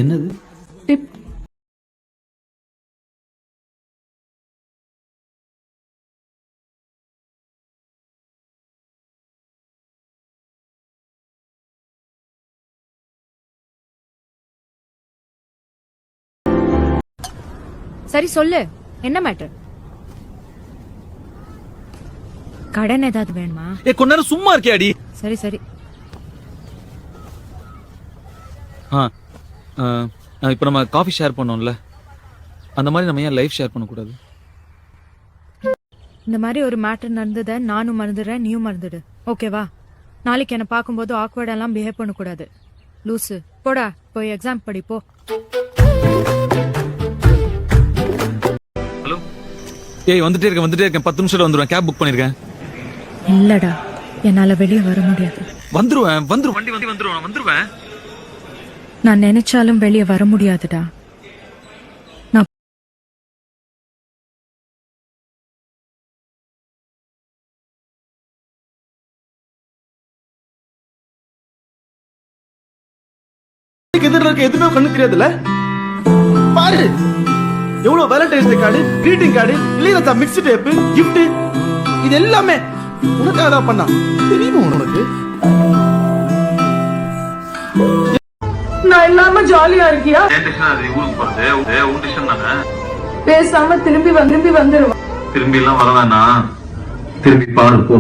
என்னது? டிப். சரி சொல்லு, என்ன மேட்டர்? கடன் ஏதாவது வேணுமா? கொஞ்ச நேரம் சும்மா இருக்கியாடி? சரி சரி. இப்ப நம்ம காஃபி ஷேர் பண்ணோம்ல, அந்த மாதிரி நம்ம ஏன் லைஃப் ஷேர் பண்ணக்கூடாது? இந்த மாதிரி ஒரு மேட்டர் நடந்தத நானும் மறந்துடுறேன், நீயும் மறந்துடு. ஓகேவா? நாளைக்கு என்ன பார்க்கும்போது ஆக்வர்ட் எல்லாம் பிஹேவ் பண்ணக்கூடாது. லூசு போடா, போய் எக்ஸாம் படி போ. ஹலோ. வந்துட்டே இருக்கேன் 10 நிமிஷத்துல வந்துருவேன். கேப் புக் பண்ணிருக்கேன். இல்லடா, என்னால வெளியே வர முடியாது. வந்துருவேன் வந்துருவேன். நான் நினைச்சாலும் வெளியே வர முடியாதுடா. நான் எதுவுமே கண்ணு தெரியாதுல்ல. பாரு எவ்வளவு valentine's day card, greeting card, Ilaiyaraaja mix tape, gift, இது எல்லாமே உனக்காக தான் பண்ணா. தெரியுமா உனக்கு? நான் இல்லாம ஜாலியா இருக்கியா? பேசாம திரும்பி வந்துருவா. திரும்பி எல்லாம் வர வேணாம், திரும்பி பாரு போ.